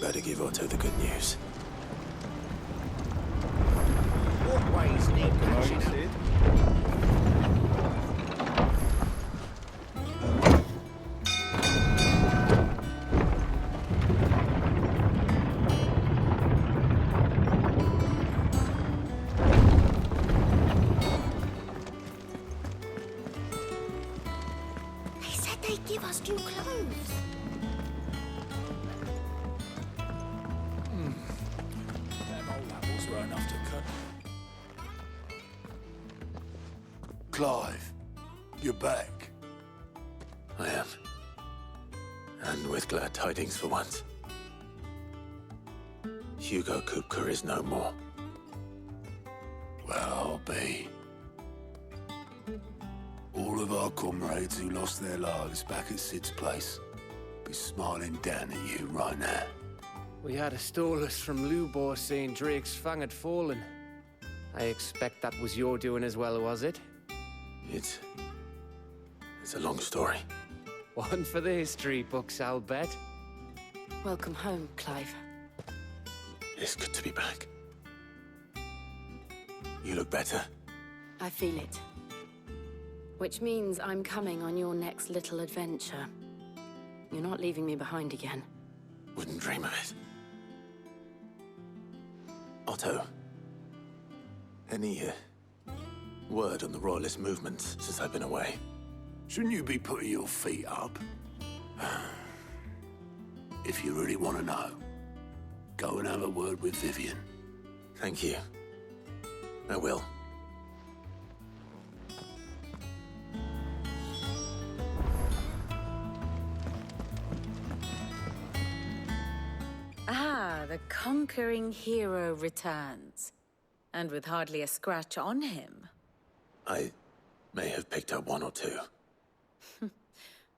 better give Otto the good news. What ways need catching up? They said they'd give us new clothes. Them old apples were enough to cut. Clive, you're back. I am. And with glad tidings for once. Hugo Kupka is no more. Well, I'll be. All of our comrades who lost their lives back at Sid's place be smiling down at you right now. We had a stolus from Lubor saying Drake's fang had fallen. I expect that was your doing as well, was it? It's a long story. One for the history books, I'll bet. Welcome home, Clive. It's good to be back. You look better. I feel it. Which means I'm coming on your next little adventure. You're not leaving me behind again. Wouldn't dream of it. Otto, any word on the Royalist movements since I've been away? Shouldn't you be putting your feet up? If you really want to know, go and have a word with Vivian. Thank you. I will. Ah, the conquering hero returns. And with hardly a scratch on him. I may have picked up one or two.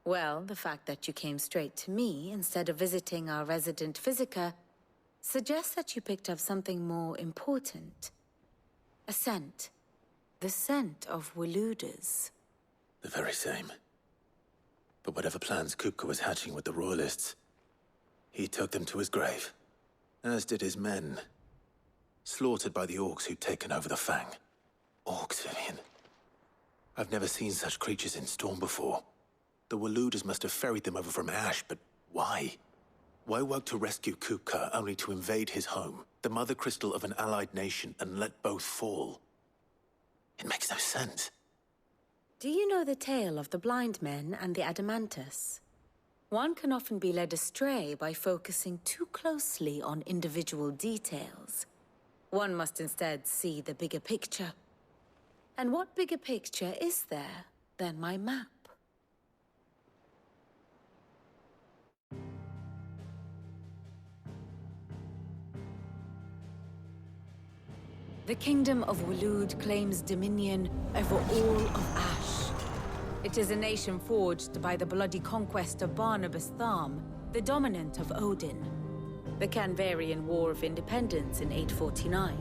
Well, the fact that you came straight to me instead of visiting our resident physiker suggests that you picked up something more important. A scent. The scent of Waludas. The very same. But whatever plans Kupka was hatching with the Royalists, he took them to his grave. As did his men. Slaughtered by the orcs who'd taken over the Fang. Orcs, Vivian. I've never seen such creatures in Storm before. The Waludas must have ferried them over from Ash, but why? Why work to rescue Kupka only to invade his home, the mother crystal of an allied nation, and let both fall? It makes no sense. Do you know the tale of the blind men and the Adamantus? One can often be led astray by focusing too closely on individual details. One must instead see the bigger picture. And what bigger picture is there than my map? The Kingdom of Waloed claims dominion over all of Ash. It is a nation forged by the bloody conquest of Barnabas Tharm, the dominant of Odin. The Canvarian War of Independence in 849.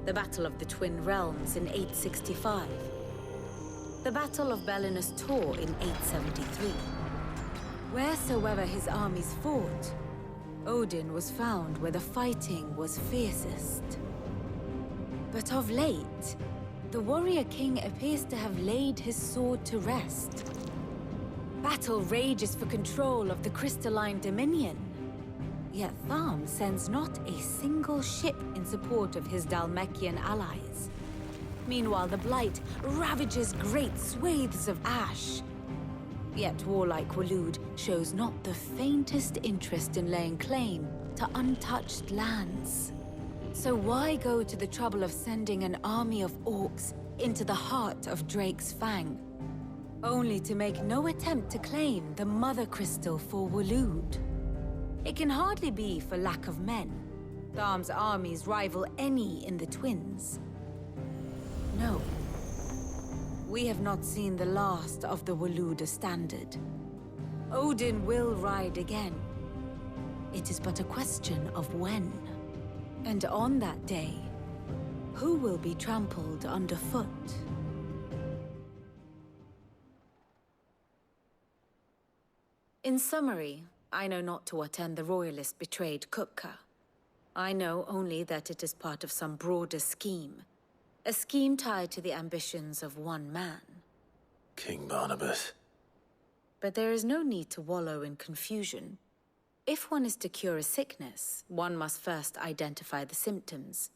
The Battle of the Twin Realms in 865. The Battle of Belinus Tor in 873. Wheresoever his armies fought, Odin was found where the fighting was fiercest. But of late, the warrior king appears to have laid his sword to rest. Battle rages for control of the crystalline dominion. Yet Tharm sends not a single ship in support of his Dhalmekian allies. Meanwhile, the Blight ravages great swathes of Ash. Yet warlike Waloed shows not the faintest interest in laying claim to untouched lands. So why go to the trouble of sending an army of orcs into the heart of Drake's Fang, only to make no attempt to claim the Mother Crystal for Waloed? It can hardly be for lack of men. Tharm's armies rival any in the Twins. No. We have not seen the last of the Waluda standard. Odin will ride again. It is but a question of when. And on that day, who will be trampled underfoot? In summary, I know not to what end the Royalists betrayed Kupka. I know only that it is part of some broader scheme. A scheme tied to the ambitions of one man. King Barnabas. But there is no need to wallow in confusion. If one is to cure a sickness, one must first identify the symptoms.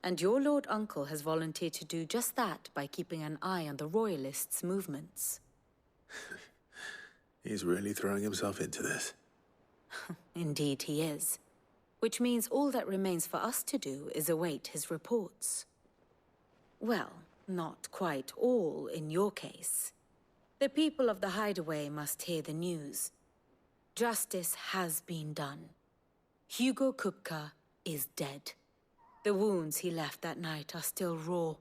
And your Lord Uncle has volunteered to do just that by keeping an eye on the Royalists' movements. He's really throwing himself into this. Indeed he is. Which means all that remains for us to do is await his reports. Well, not quite all in your case. The people of the Hideaway must hear the news. Justice has been done. Hugo Kupka is dead. The wounds he left that night are still raw,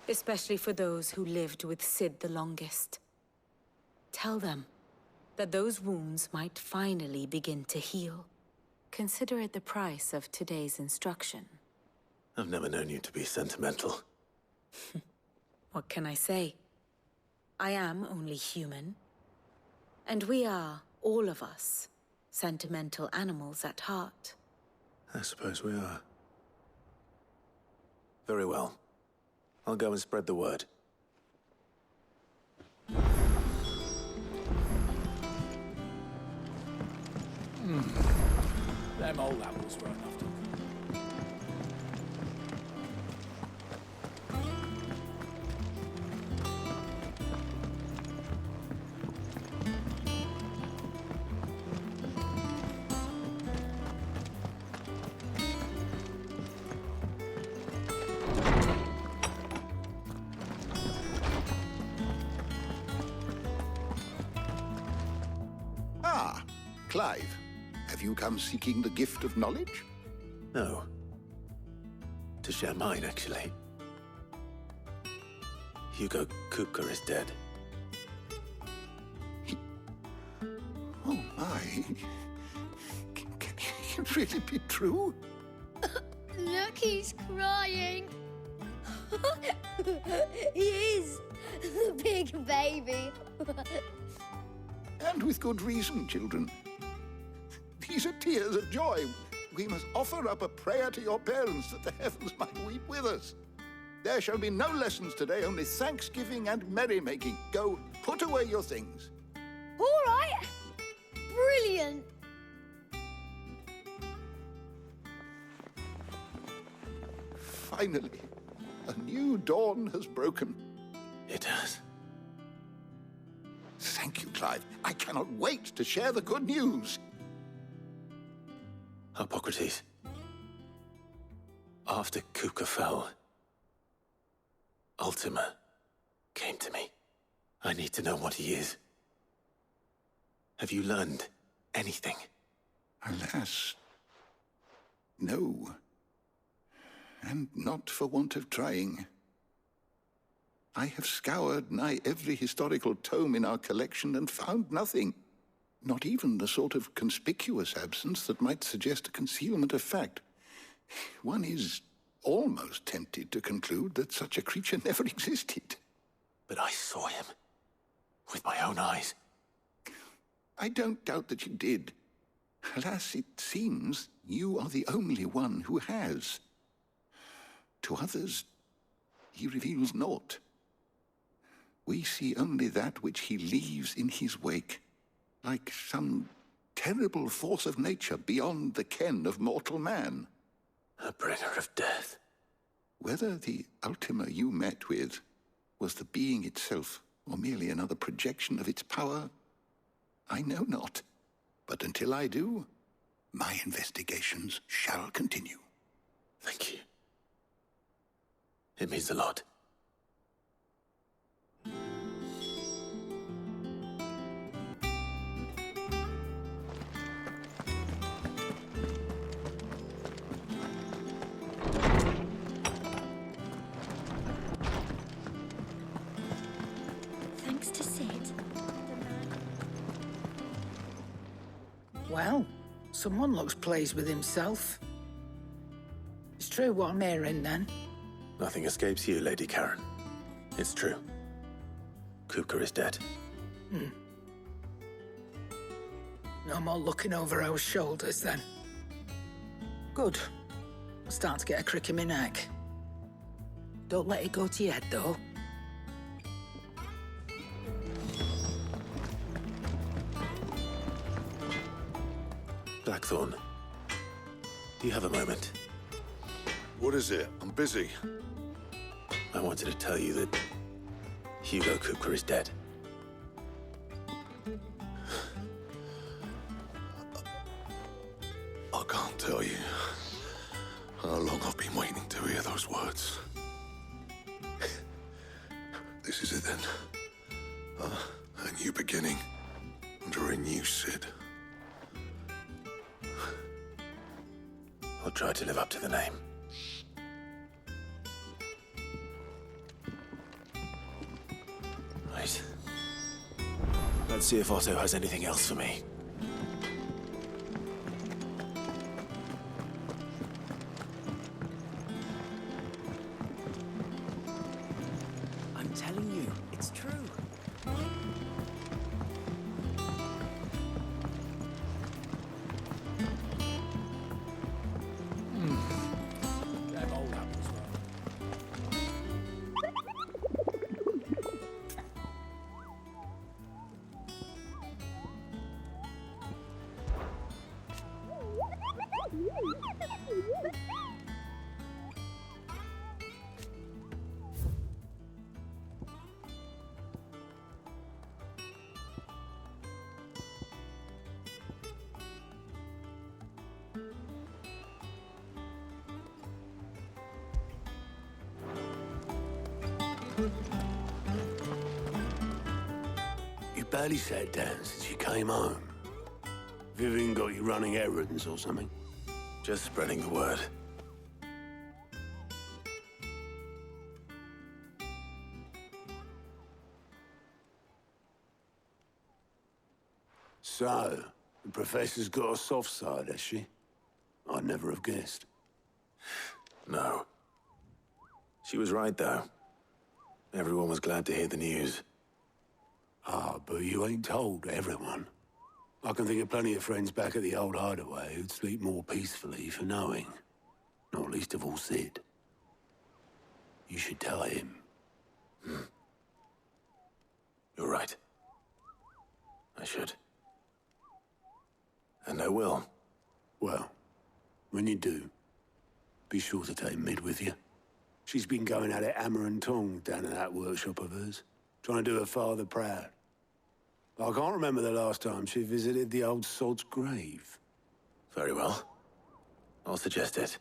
especially for those who lived with Sid the longest. Tell them that those wounds might finally begin to heal. Consider it the price of today's instruction. I've never known you to be sentimental. What can I say? I am only human. And we are, all of us, sentimental animals at heart. I suppose we are. Very well. I'll go and spread the word. Them old apples were enough to... Ah, Clive. Have you come seeking the gift of knowledge? No. To share mine, actually. Hugo Kupka is dead. Oh, my. Can it really be true? Look, he's crying. He is. The big baby. And with good reason, children. These are tears of joy. We must offer up a prayer to your parents that the heavens might weep with us. There shall be no lessons today, only thanksgiving and merrymaking. Go, put away your things. All right. Brilliant. Finally, a new dawn has broken. It has. Thank you, Clive. I cannot wait to share the good news. Hippocrates. After Kupka fell, Ultima came to me. I need to know what he is. Have you learned anything? Alas, no. And not for want of trying. I have scoured nigh every historical tome in our collection and found nothing. Not even the sort of conspicuous absence that might suggest a concealment of fact. One is almost tempted to conclude that such a creature never existed. But I saw him. With my own eyes. I don't doubt that you did. Alas, it seems you are the only one who has. To others, he reveals naught. We see only that which he leaves in his wake, like some terrible force of nature beyond the ken of mortal man. A bringer of death. Whether the Ultima you met with was the being itself, or merely another projection of its power, I know not. But until I do, my investigations shall continue. Thank you. It means a lot. Thanks to Sid. Well, someone looks pleased with himself. It's true what I'm hearing, then. Nothing escapes you, Lady Karen. It's true. Kupka is dead. No more looking over our shoulders, then. Good. I'm starting to get a crick in my neck. Don't let it go to your head, though. Blackthorn, do you have a moment? What is it? I'm busy. I wanted to tell you that Hugo Kupka is dead. I can't tell you how long I've been waiting to hear those words. This is it then. A new beginning under a new Sid. I'll try to live up to the name. Right. Let's see if Otto has anything else for me. I'm telling you, it's true. You barely sat down since you came home. Vivian got you running errands or something? Just spreading the word. So, the Professor's got a soft side, has she? I'd never have guessed. No. She was right, though. Everyone was glad to hear the news. Ah, but you ain't told everyone. I can think of plenty of friends back at the old hideaway who'd sleep more peacefully for knowing. Not least of all Sid. You should tell him. You're right. I should. And I will. Well, when you do, be sure to take Mid with you. She's been going at it hammer and tongs down in that workshop of hers, trying to do her father proud. I can't remember the last time she visited the old sod's grave. Very well. I'll suggest it.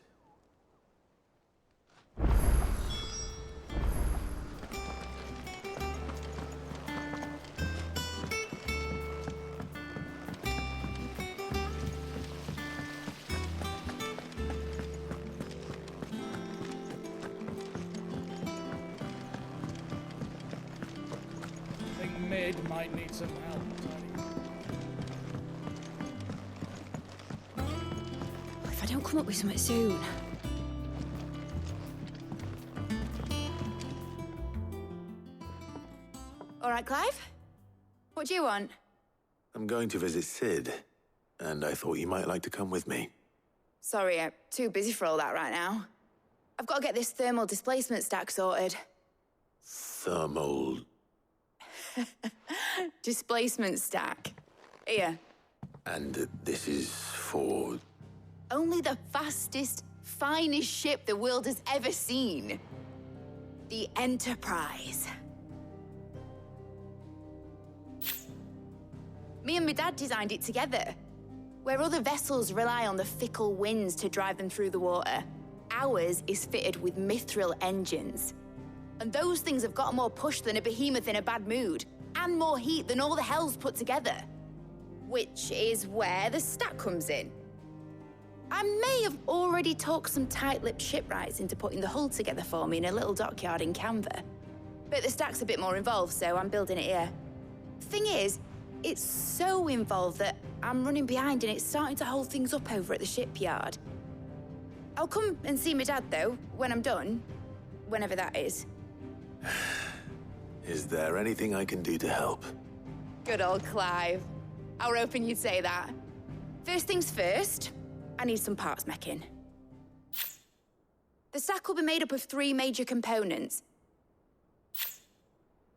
I think Mid might need some help, Tony. If I don't come up with something soon. All right, Clive? What do you want? I'm going to visit Sid, and I thought you might like to come with me. Sorry, I'm too busy for all that right now. I've got to get this thermal displacement stack sorted. Thermal... Displacement stack. Here. And this is for... Only the fastest, finest ship the world has ever seen. The Enterprise. Me and my dad designed it together. Where other vessels rely on the fickle winds to drive them through the water, ours is fitted with mithril engines. And those things have got more push than a behemoth in a bad mood, and more heat than all the hells put together. Which is where the stack comes in. I may have already talked some tight-lipped shipwrights into putting the hull together for me in a little dockyard in Canva. But the stack's a bit more involved, so I'm building it here. Thing is, it's so involved that I'm running behind and it's starting to hold things up over at the shipyard. I'll come and see my dad, though, when I'm done. Whenever that is. Is there anything I can do to help? Good old Clive. I were hoping you'd say that. First things first, I need some parts mecking. The stack will be made up of 3 major components.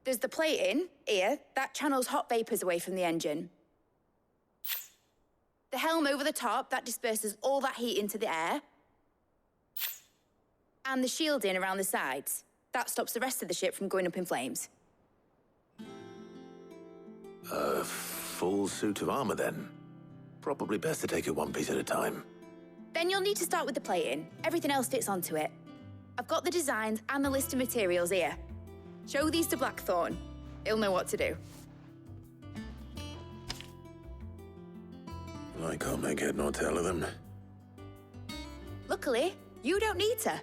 There's the plating, here, that channels hot vapors away from the engine. The helm over the top, that disperses all that heat into the air. And the shielding around the sides. That stops the rest of the ship from going up in flames. A full suit of armor, then. Probably best to take it one piece at a time. Then you'll need to start with the plating. Everything else fits onto it. I've got the designs and the list of materials here. Show these to Blackthorn. He'll know what to do. I can't make head nor tail of them. Luckily, you don't need to.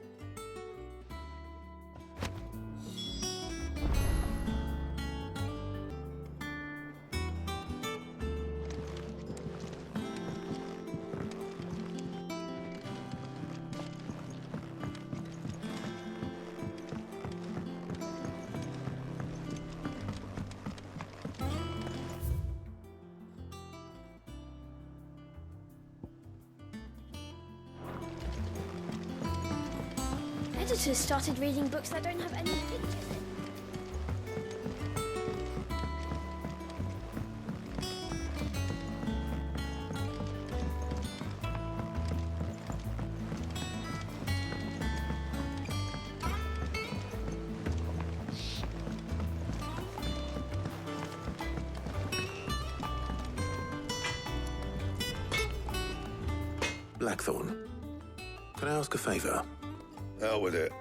Editors started reading books that don't have any pictures in. Blackthorn, can I ask a favor? Out with it.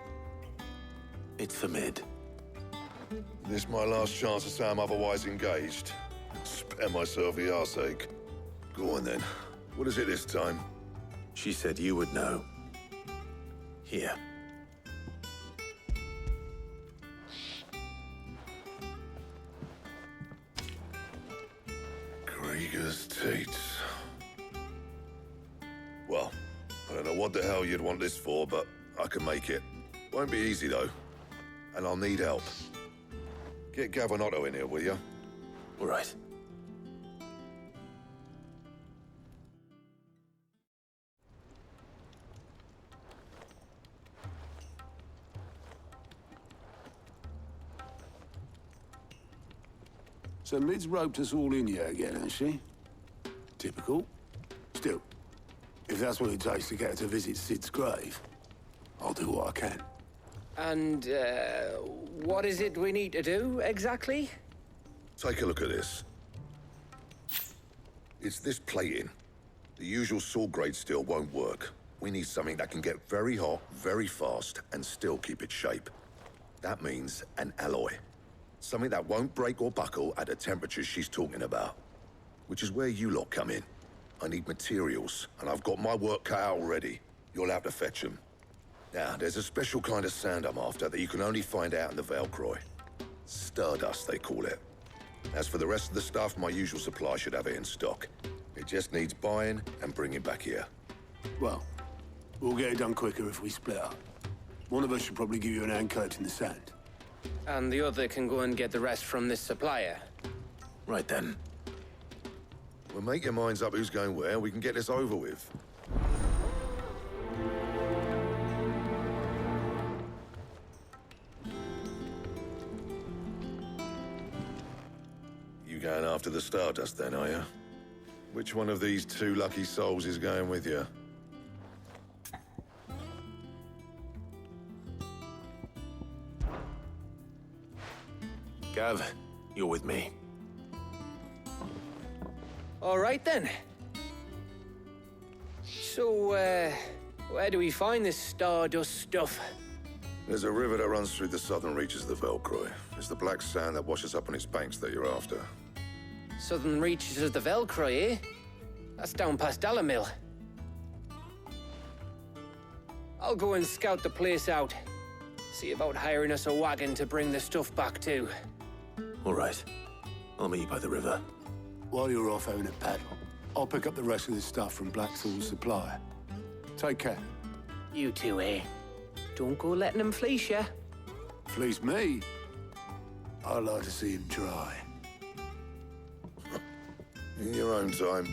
It's for Mid. This my last chance to say I'm otherwise engaged. Spare myself the arseache. Go on then. What is it this time? She said you would know. Here. Krieger's Teats. Well, I don't know what the hell you'd want this for, but I can make it. Won't be easy, though. And I'll need help. Get Gavinotto in here, will you? All right. So Mid's roped us all in here again, has she? Typical. Still, if that's what it takes to get her to visit Sid's grave, I'll do what I can. And, what is it we need to do, exactly? Take a look at this. It's this plating. The usual saw grade steel won't work. We need something that can get very hot, very fast, and still keep its shape. That means an alloy. Something that won't break or buckle at the temperatures she's talking about. Which is where you lot come in. I need materials, and I've got my work cut out already. You'll have to fetch them. Now, there's a special kind of sand I'm after that you can only find out in the Velcroy. Stardust, they call it. As for the rest of the stuff, my usual supply should have it in stock. It just needs buying and bringing back here. Well, we'll get it done quicker if we split up. One of us should probably give you an hand collecting the sand. And the other can go and get the rest from this supplier. Right then. Well, make your minds up who's going where, we can get this over with. You going after the Stardust then, are you? Which one of these 2 lucky souls is going with you? Gav, you're with me. All right, then. So, where do we find this Stardust stuff? There's a river that runs through the southern reaches of the Velcroy. It's the black sand that washes up on its banks that you're after. Southern reaches of the Velcroy, eh? That's down past Dalamil. I'll go and scout the place out. See about hiring us a wagon to bring the stuff back to. All right. I'll meet you by the river. While you're off having a paddle, I'll pick up the rest of the stuff from Blackthorn's supplier. Take care. You two, eh? Don't go letting them fleece ya. Fleece me? I'd like to see him try. In your own time.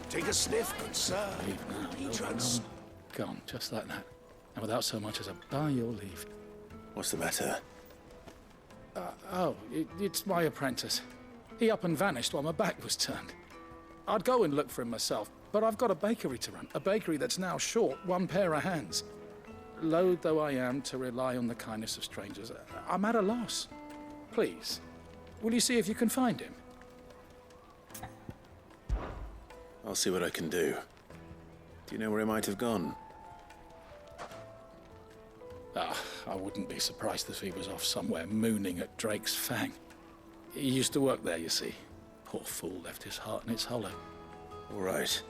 Take a sniff, good sir. Gone, just like that. And without so much as a by your leave. What's the matter? It's my apprentice. He up and vanished while my back was turned. I'd go and look for him myself, but I've got a bakery to run. A bakery that's now short one pair of hands. Loath though I am to rely on the kindness of strangers, I'm at a loss. Please, will you see if you can find him? I'll see what I can do. Do you know where he might have gone? I wouldn't be surprised if he was off somewhere mooning at Drake's Fang. He used to work there, you see. Poor fool left his heart in its hollow. All right.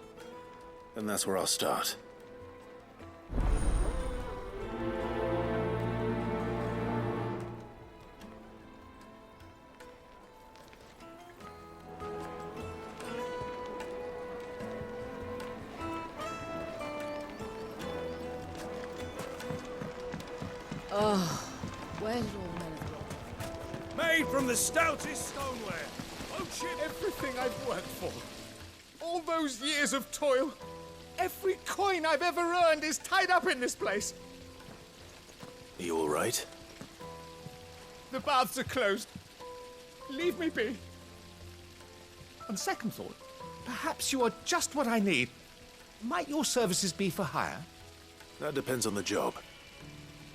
Then that's where I'll start. Oh, where did all men have gone? Made from the stoutest stoneware. Oh shit, Everything I've worked for. All those years of toil. Every coin I've ever earned is tied up in this place. Are you all right? The baths are closed. Leave me be. On second thought, perhaps you are just what I need. Might your services be for hire? That depends on the job.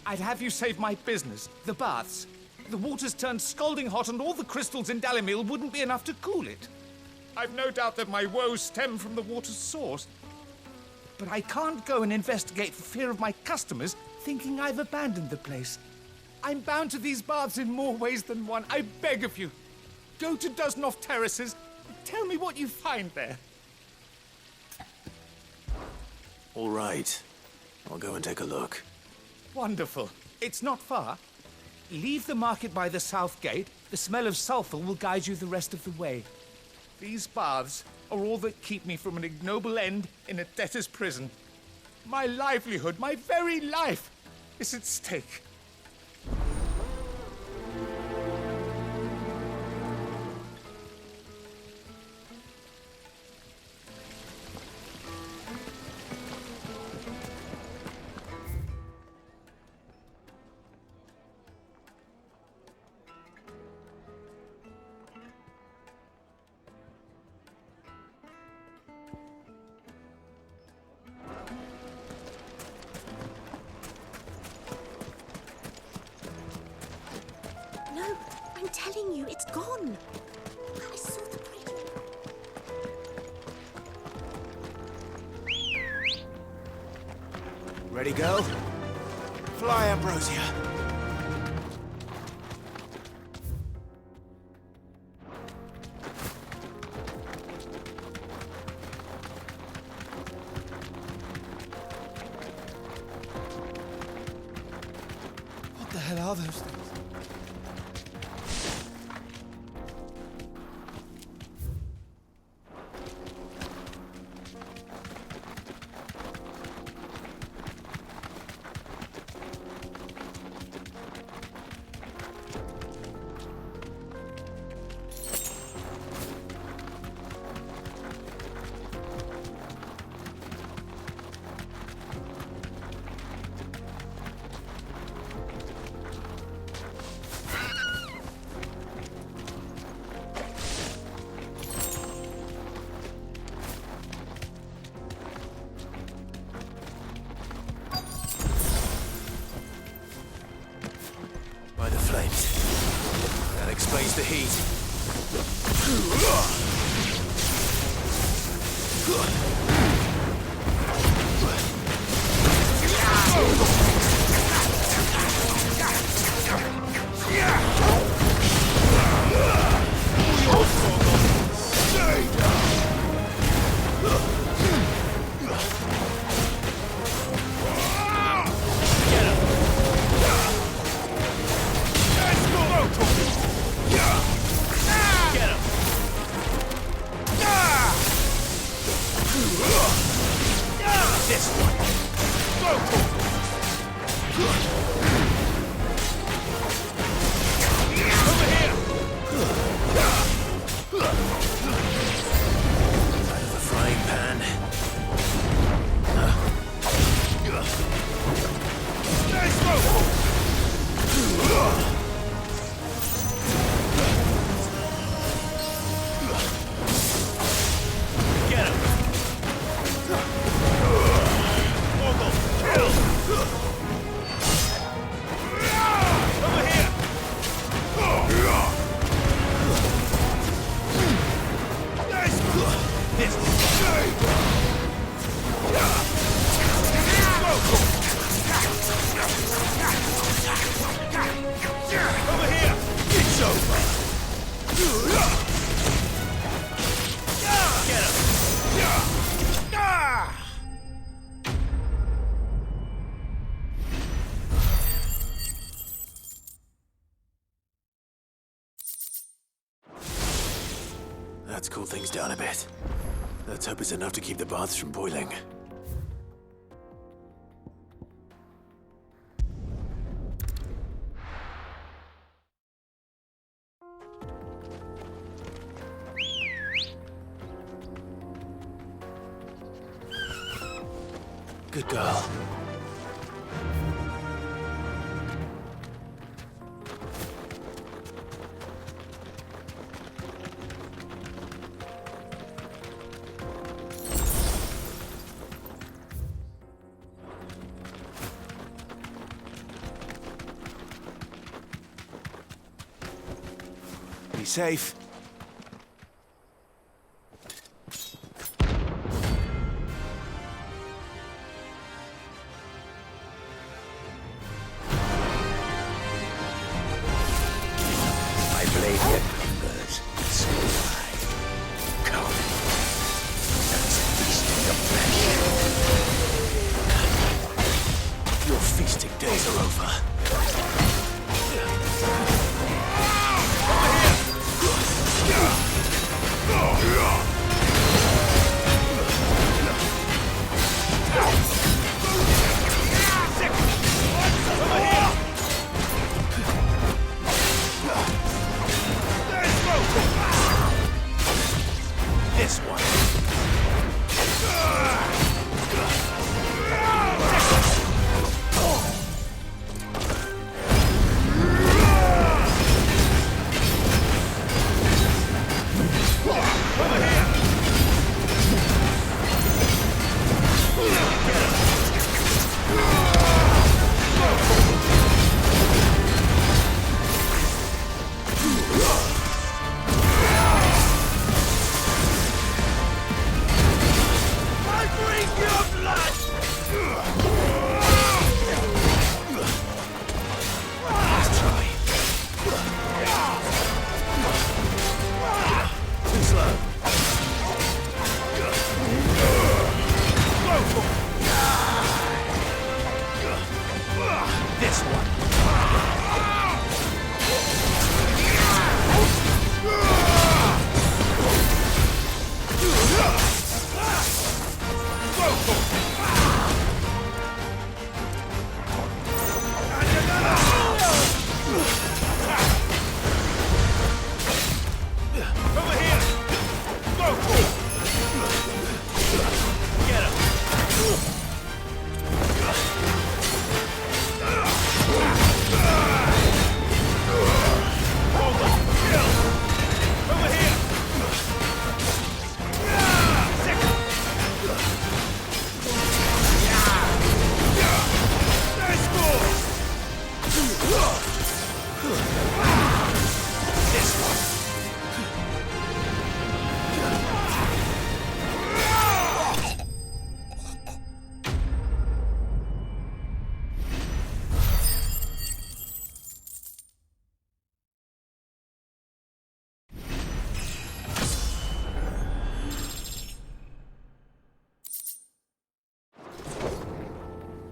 I'd have you save my business, the baths. The water's turned scalding hot and all the crystals in Dalimil wouldn't be enough to cool it. I've no doubt that my woes stem from the water's source. But I can't go and investigate for fear of my customers thinking I've abandoned the place. I'm bound to these baths in more ways than one. I beg of you. Go to Dusnoff Terraces. Tell me what you find there. All right. I'll go and take a look. Wonderful. It's not far. Leave the market by the south gate. The smell of sulfur will guide you the rest of the way. These baths are all that keep me from an ignoble end in a debtor's prison. My livelihood, my very life, is at stake. No, I'm telling you, it's gone. I saw the bridge. ready, go? Fly, Ambrosia. What the hell are those things? By the flames. That explains the heat. That's cooled things down a bit. Let's hope it's enough to keep the baths from boiling. Good girl. Be safe.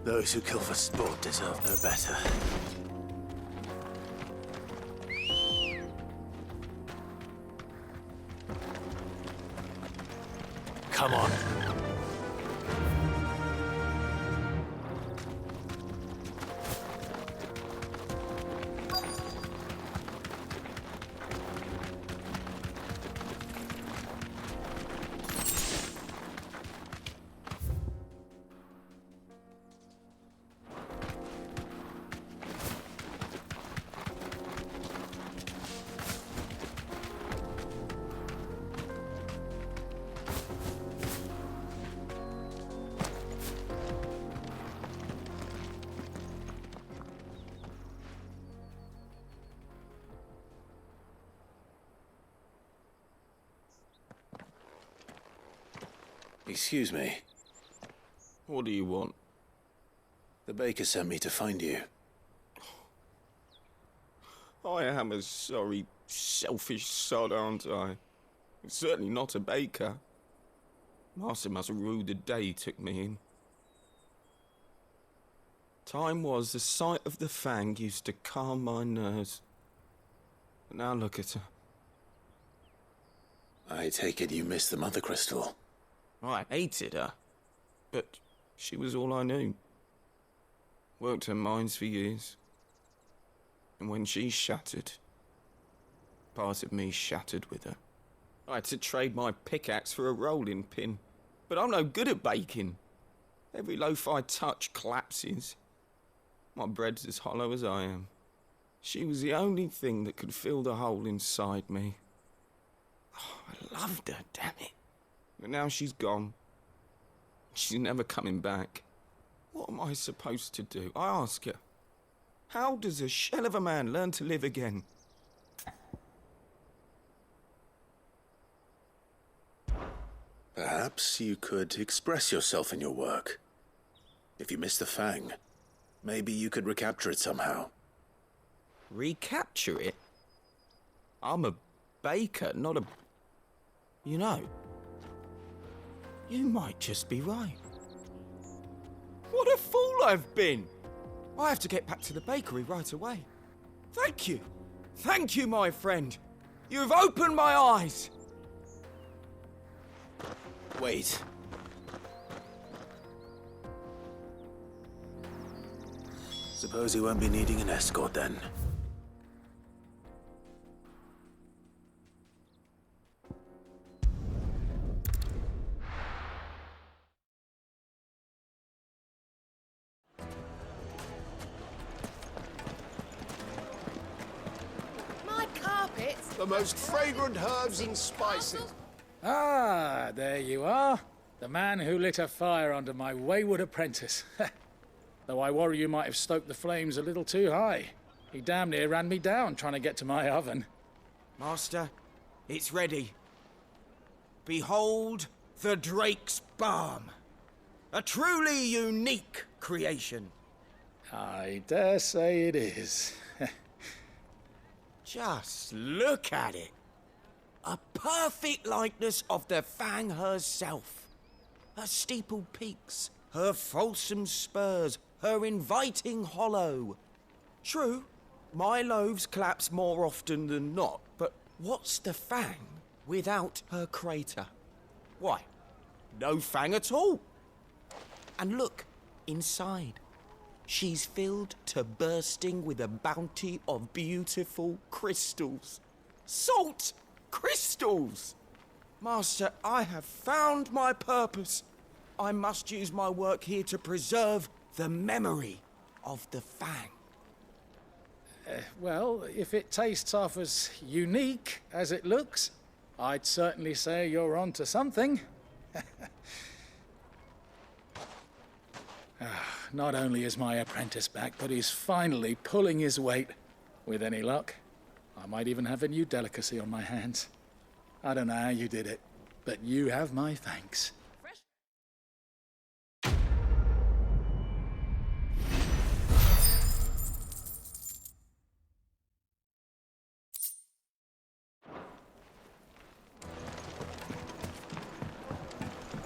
Those who kill for sport deserve no better. Come on. Excuse me. What do you want? The baker sent me to find you. I am a sorry, selfish sod, aren't I? I'm certainly not a baker. Master must have ruled the day he took me in. Time was the sight of the fang used to calm my nerves. But now look at her. I take it you missed the Mother Crystal. I hated her, but she was all I knew. Worked her mines for years. And when she shattered, part of me shattered with her. I had to trade my pickaxe for a rolling pin, but I'm no good at baking. Every loaf I touch collapses. My bread's as hollow as I am. She was the only thing that could fill the hole inside me. Oh, I loved her, damn it. But now she's gone. She's never coming back. What am I supposed to do? I ask her. How does a shell of a man learn to live again? Perhaps you could express yourself in your work. If you miss the Fang, maybe you could recapture it somehow. Recapture it? I'm a baker, not a... You know, you might just be right. What a fool I've been! I have to get back to the bakery right away. Thank you. Thank you, my friend. You've opened my eyes. Wait. Suppose you won't be needing an escort then. The most fragrant herbs and spices. Ah, there you are. The man who lit a fire under my wayward apprentice. Though I worry you might have stoked the flames a little too high. He damn near ran me down trying to get to my oven. Master, it's ready. Behold the Drake's Balm. A truly unique creation. I dare say it is. Just look at it. A perfect likeness of the Fang herself. Her steepled peaks, her fulsome spurs, her inviting hollow. True, my loaves collapse more often than not, but what's the Fang without her crater? Why, no Fang at all. And look, inside. She's filled to bursting with a bounty of beautiful crystals. Salt crystals! Master, I have found my purpose. I must use my work here to preserve the memory of the Fang. Well, if it tastes half as unique as it looks, I'd certainly say you're onto something. Not only is my apprentice back, but he's finally pulling his weight. With any luck, I might even have a new delicacy on my hands. I don't know how you did it, but you have my thanks.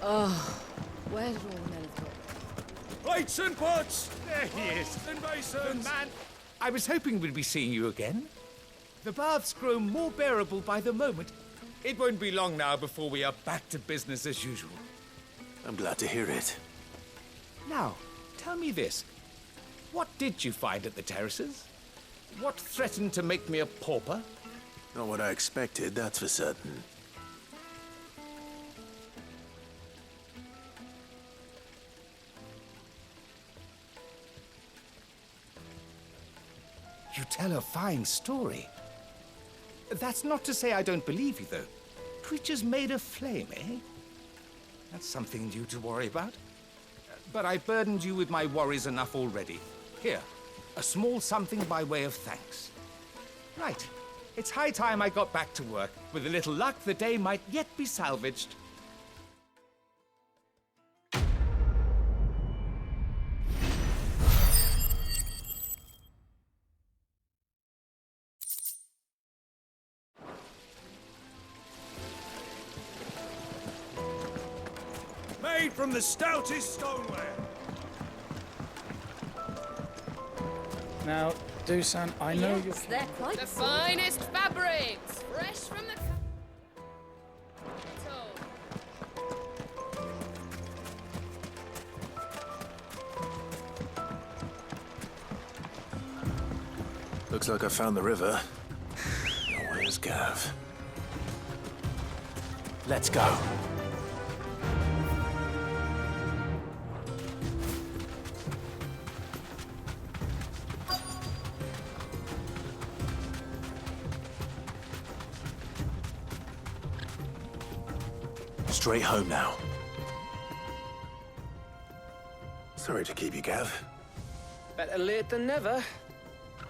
Oh, where did all the men go? Plates and pots! There he is. And basins! Man, I was hoping we'd be seeing you again. The baths grow more bearable by the moment. It won't be long now before we are back to business as usual. I'm glad to hear it. Now, tell me this. What did you find at the terraces? What threatened to make me a pauper? Not what I expected, that's for certain. You tell a fine story. That's not to say I don't believe you, though. Creatures made of flame, eh? That's something new to worry about. But I burdened you with my worries enough already. Here, a small something by way of thanks. Right. It's high time I got back to work. With a little luck, the day might yet be salvaged. Made from the stoutest stoneware. Now, Dusan, I know Yes, they're quite The finest fabrics, fresh from the... Looks like I found the river. Where's Gav? Let's go. Straight home now. Sorry to keep you, Gav. Better late than never.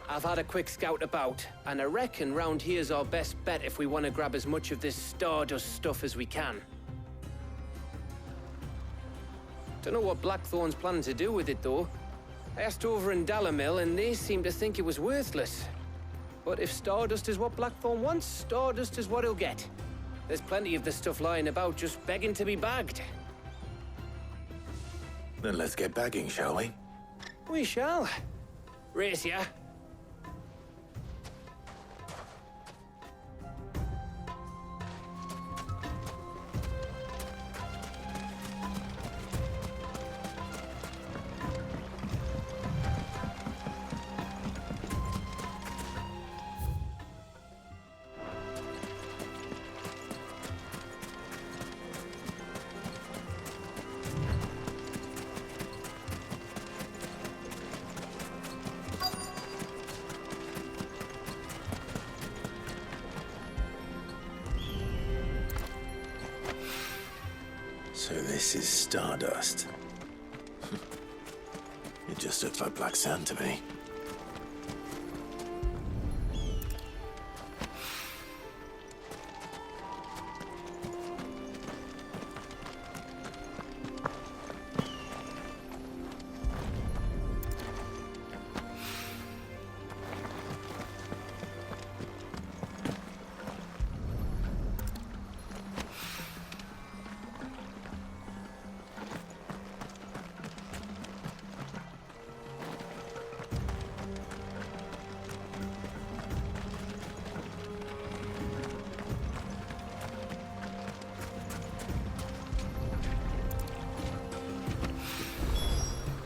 I've had a quick scout about, and I reckon round here's our best bet if we want to grab as much of this Stardust stuff as we can. Don't know what Blackthorn's planning to do with it, though. I asked over in Dalamil, and they seem to think it was worthless. But if Stardust is what Blackthorn wants, Stardust is what he'll get. There's plenty of the stuff lying about, just begging to be bagged. Then let's get bagging, shall we? We shall. Race ya. So this is Stardust. It just looks like black sand to me.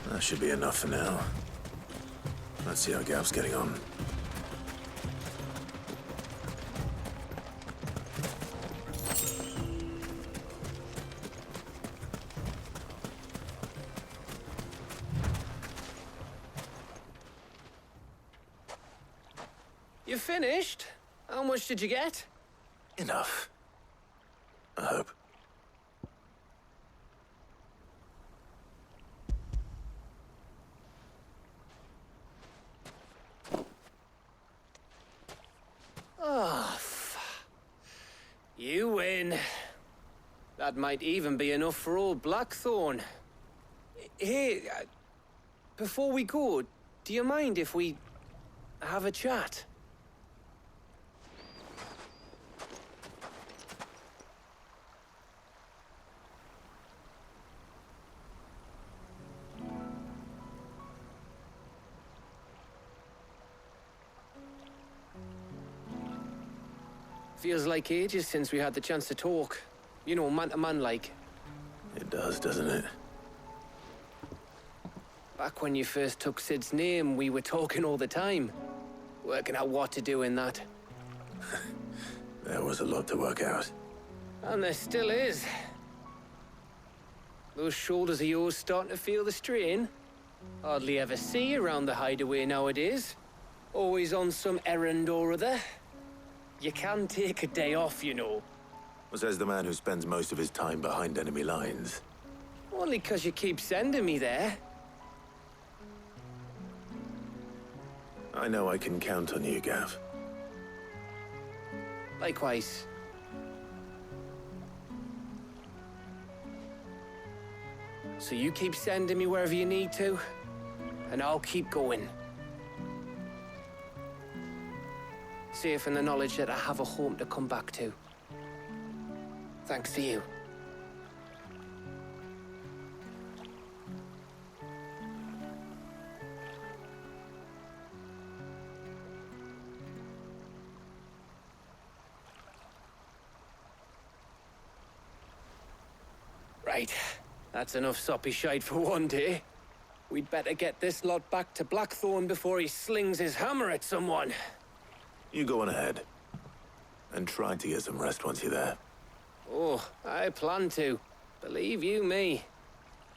That should be enough for now. Let's see how Gav's getting on. You finished? How much did you get? Enough. I hope. Oh, you win. That might even be enough for old Blackthorn. Hey, before we go, do you mind if we have a chat? Feels like ages since we had the chance to talk. You know, man to man like. It does, doesn't it? Back when you first took Sid's name, we were talking all the time. Working out what to do in that. There was a lot to work out. And there still is. Those shoulders of yours starting to feel the strain. Hardly ever see you around the hideaway nowadays. Always on some errand or other. You can take a day off, you know. Says the man who spends most of his time behind enemy lines. Only 'cause you keep sending me there. I know I can count on you, Gav. Likewise. So you keep sending me wherever you need to, and I'll keep going. Safe in the knowledge that I have a home to come back to. Thanks to you. Right. That's enough soppy shite for one day. We'd better get this lot back to Blackthorn before he slings his hammer at someone. You go on ahead. And try to get some rest once you're there. Oh, I plan to. Believe you me.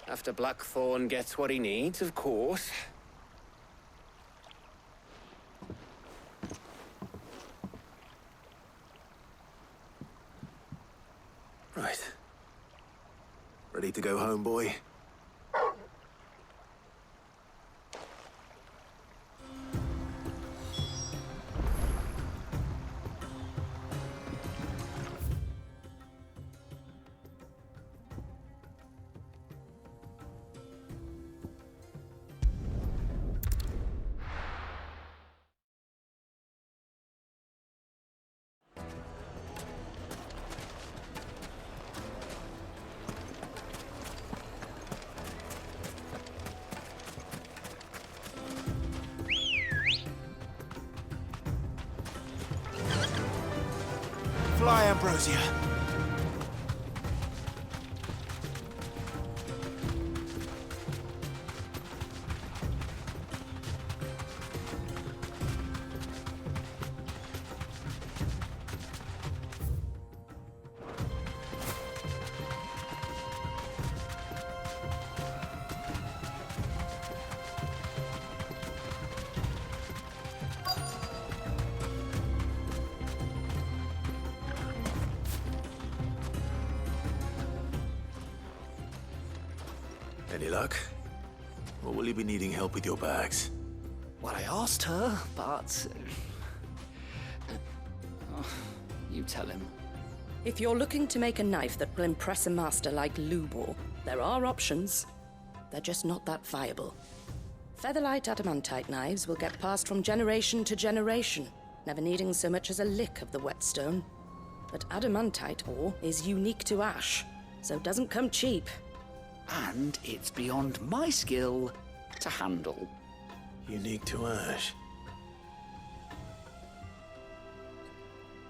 After Blackthorn gets what he needs, of course. Right. Ready to go home, boy? Fly, Ambrosia. Any luck? Or will you be needing help with your bags? Well, I asked her, but... you tell him. If you're looking to make a knife that will impress a master like Lubor, there are options. They're just not that viable. Featherlight adamantite knives will get passed from generation to generation, never needing so much as a lick of the whetstone. But adamantite ore is unique to ash, so it doesn't come cheap. And it's beyond my skill to handle. Unique to ash.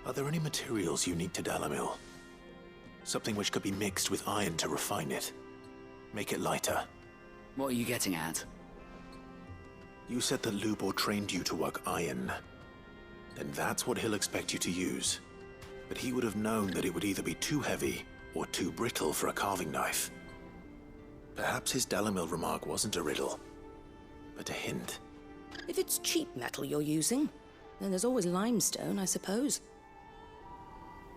Are there any materials unique to Dalamil? Something which could be mixed with iron to refine it. Make it lighter. What are you getting at? You said that Lubor trained you to work iron. Then that's what he'll expect you to use. But he would have known that it would either be too heavy or too brittle for a carving knife. Perhaps his Dalamil remark wasn't a riddle, but a hint. If it's cheap metal you're using, then there's always limestone, I suppose.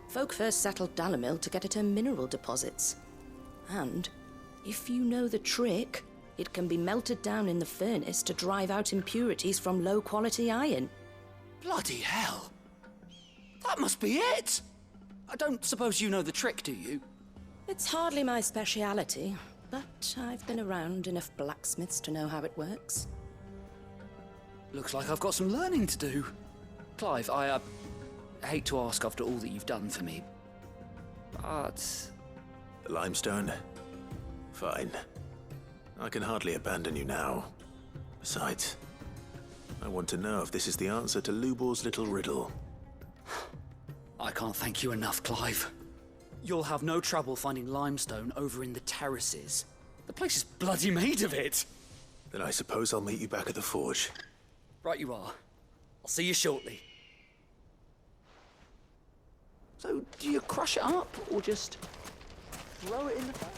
Folk first settled Dalamil to get at her mineral deposits. And, if you know the trick, it can be melted down in the furnace to drive out impurities from low-quality iron. Bloody hell! That must be it! I don't suppose you know the trick, do you? It's hardly my speciality, but I've been around enough blacksmiths to know how it works. Looks like I've got some learning to do. Clive, I hate to ask after all that you've done for me, but... The limestone? Fine. I can hardly abandon you now. Besides, I want to know if this is the answer to Lubor's little riddle. I can't thank you enough, Clive. You'll have no trouble finding limestone over in the terraces. The place is bloody made of it. Then I suppose I'll meet you back at the forge. Right you are. I'll see you shortly. So, do you crush it up, or just throw it in the fire?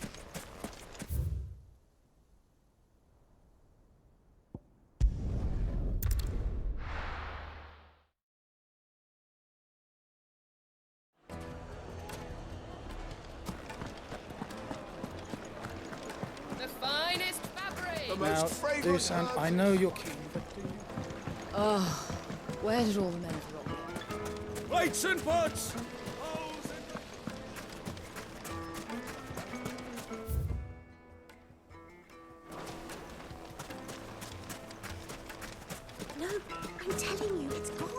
The finest fabric! The Now, most fragrant Dusan, herbs. I know you're keen, but do you... Oh, where did all the men drop? Plates and pots! No, I'm telling you, it's gone.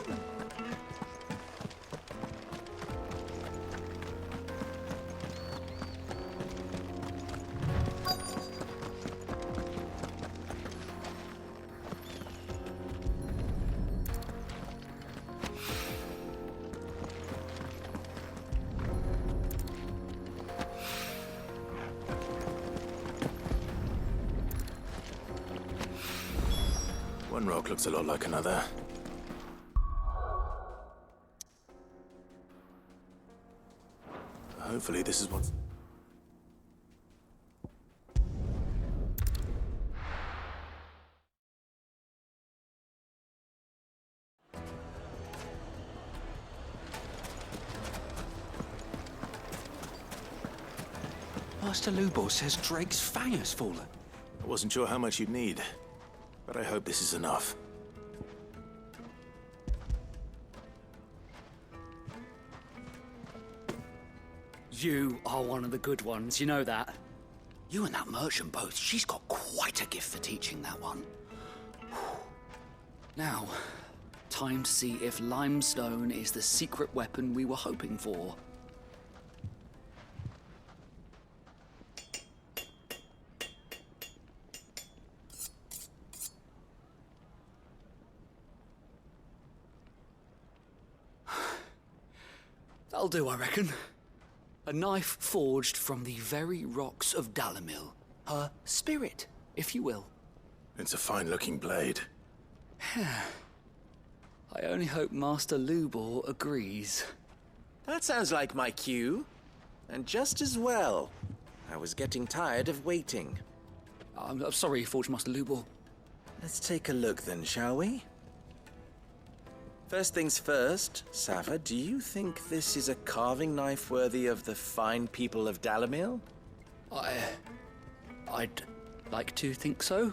One rock looks a lot like another. Hopefully this is what's... Master Lubor says Drake's fang has fallen. I wasn't sure how much you'd need, but I hope this is enough. You are one of the good ones, you know that. You and that merchant both, she's got quite a gift for teaching that one. Now, time to see if limestone is the secret weapon we were hoping for. That'll do, I reckon. A knife forged from the very rocks of Dalamil. Her spirit, if you will. It's a fine-looking blade. I only hope Master Lubor agrees. That sounds like my cue. And just as well. I was getting tired of waiting. I'm sorry, Forge Master Lubor. Let's take a look then, shall we? First things first, Sava, do you think this is a carving knife worthy of the fine people of Dalamil? I'd like to think so.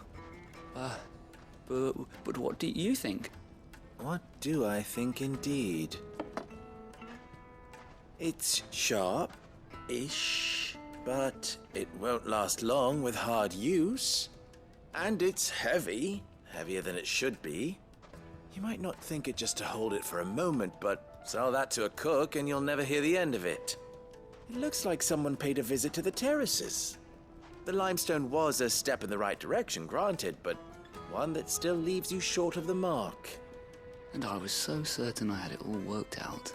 But what do you think? What do I think indeed? It's sharp-ish, but it won't last long with hard use. And it's heavy, heavier than it should be. You might not think it just to hold it for a moment, but sell that to a cook and you'll never hear the end of it. It looks like someone paid a visit to the terraces. The limestone was a step in the right direction, granted, but one that still leaves you short of the mark. And I was so certain I had it all worked out.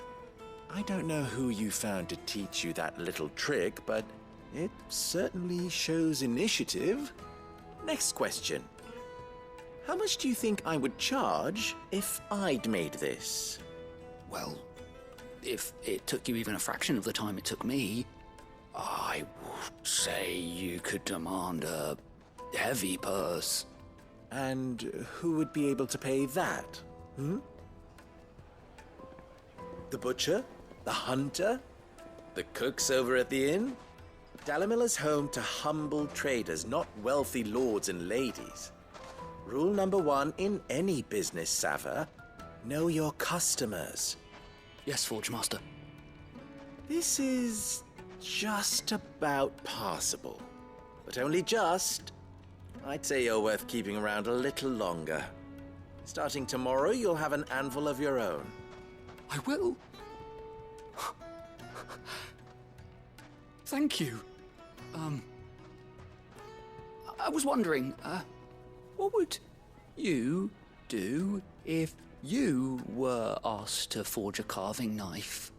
I don't know who you found to teach you that little trick, but it certainly shows initiative. Next question. How much do you think I would charge if I'd made this? Well, if it took you even a fraction of the time it took me, I would say you could demand a heavy purse. And who would be able to pay that? The butcher? The hunter? The cooks over at the inn? Dalamil is home to humble traders, not wealthy lords and ladies. Rule number 1 in any business, Sava, know your customers. Yes, Forge Master. This is just about passable, but only just. I'd say you're worth keeping around a little longer. Starting tomorrow, you'll have an anvil of your own. I will. Thank you. I was wondering, what would you do if you were asked to forge a carving knife?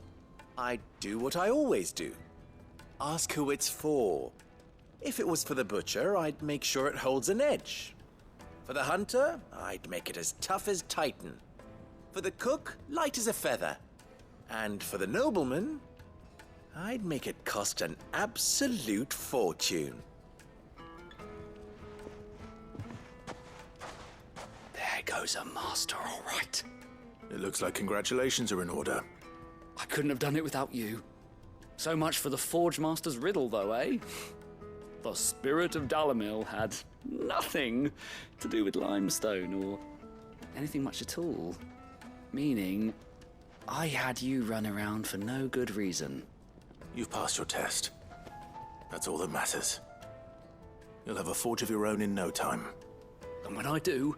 I'd do what I always do. Ask who it's for. If it was for the butcher, I'd make sure it holds an edge. For the hunter, I'd make it as tough as Titan. For the cook, light as a feather. And for the nobleman, I'd make it cost an absolute fortune. There goes a master, all right. It looks like congratulations are in order. I couldn't have done it without you. So much for the Forge Master's riddle, though, eh? The spirit of Dalamil had nothing to do with limestone or anything much at all. Meaning, I had you run around for no good reason. You've passed your test. That's all that matters. You'll have a forge of your own in no time. And when I do,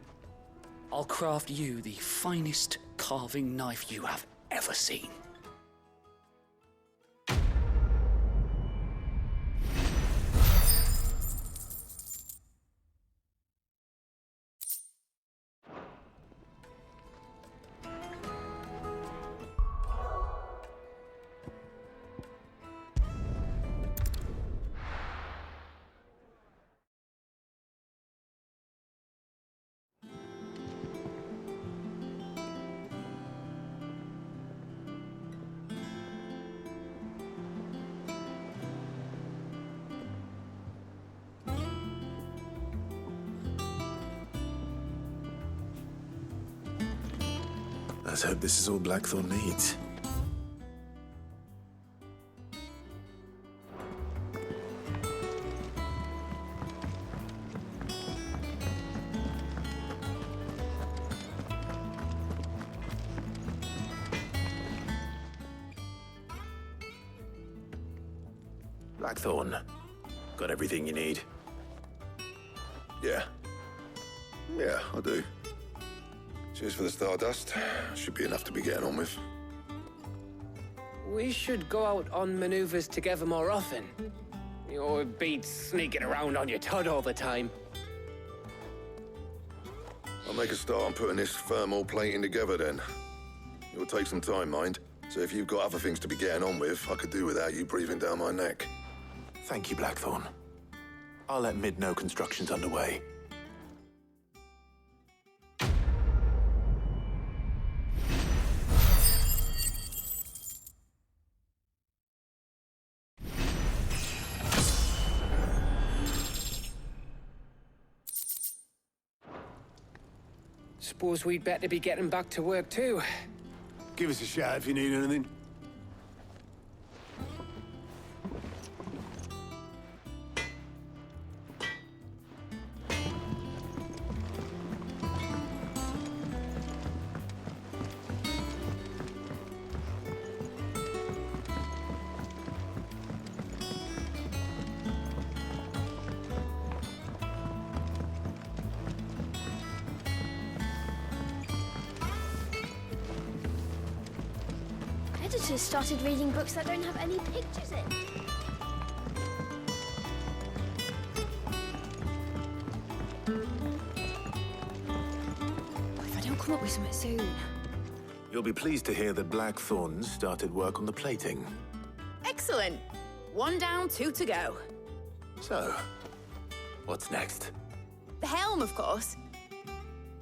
I'll craft you the finest carving knife you have ever seen. Let's hope this is all Blackthorn needs. Blackthorn, got everything you need? Yeah. Yeah, I do. Cheers for the stardust. Should be enough to be getting on with. We should go out on maneuvers together more often. You'll be sneaking around on your Todd all the time. I'll make a start on putting this thermal plating together then. It'll take some time, mind. So if you've got other things to be getting on with, I could do without you breathing down my neck. Thank you, Blackthorn. I'll let Mid know construction's underway. Suppose we'd better be getting back to work too. Give us a shout if you need anything. Editors started reading books that don't have any pictures in. What if I don't come up with something soon? You'll be pleased to hear that Blackthorn started work on the plating. Excellent. 1 down, 2 to go. So, what's next? The helm, of course.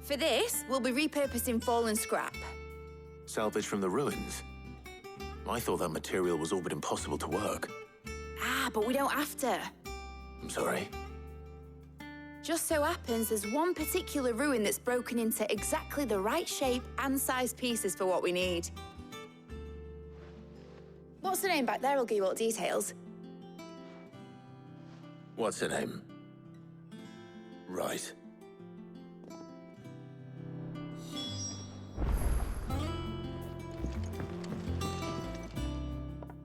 For this, we'll be repurposing fallen scrap. Salvage from the ruins? I thought that material was all but impossible to work. Ah, but we don't have to. I'm sorry. Just so happens there's one particular ruin that's broken into exactly the right shape and size pieces for what we need. What's the name back there? I'll give you all the details. What's her name? Right.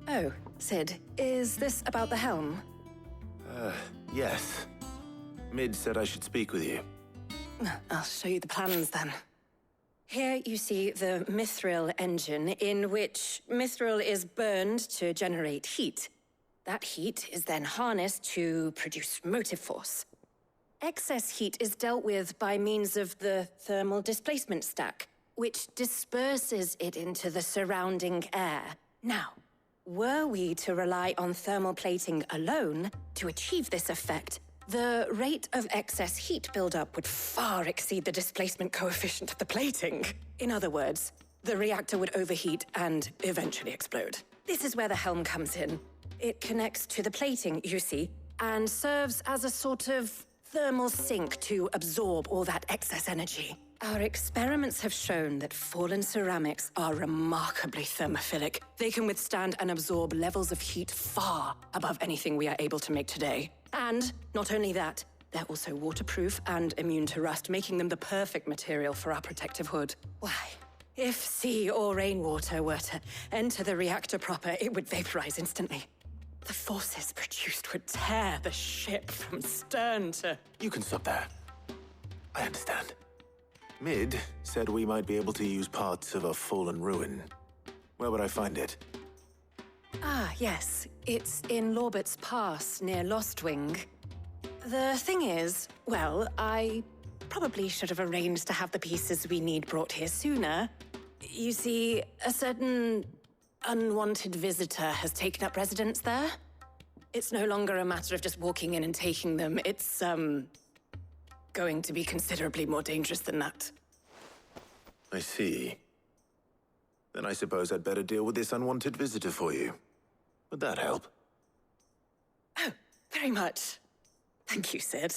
Oh, Sid, is this about the helm? Yes. Mid said I should speak with you. I'll show you the plans then. Here you see the mithril engine, in which mithril is burned to generate heat. That heat is then harnessed to produce motive force. Excess heat is dealt with by means of the thermal displacement stack, which disperses it into the surrounding air. Now, were we to rely on thermal plating alone to achieve this effect, the rate of excess heat buildup would far exceed the displacement coefficient of the plating. In other words, the reactor would overheat and eventually explode. This is where the helm comes in. It connects to the plating, you see, and serves as a sort of thermal sink to absorb all that excess energy. Our experiments have shown that fallen ceramics are remarkably thermophilic. They can withstand and absorb levels of heat far above anything we are able to make today. And not only that, they're also waterproof and immune to rust, making them the perfect material for our protective hood. Why? If sea or rainwater were to enter the reactor proper, it would vaporize instantly. The forces produced would tear the ship from stern to... You can stop there. I understand. Mid said we might be able to use parts of a fallen ruin. Where would I find it? Ah, yes. It's in Lorbert's Pass, near Lostwing. The thing is, well, I probably should have arranged to have the pieces we need brought here sooner. You see, a certain unwanted visitor has taken up residence there. It's no longer a matter of just walking in and taking them. It's, going to be considerably more dangerous than that. I see. Then I suppose I'd better deal with this unwanted visitor for you. Would that help? Oh, very much. Thank you, Sid.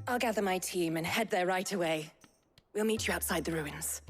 I'll gather my team and head there right away. We'll meet you outside the ruins.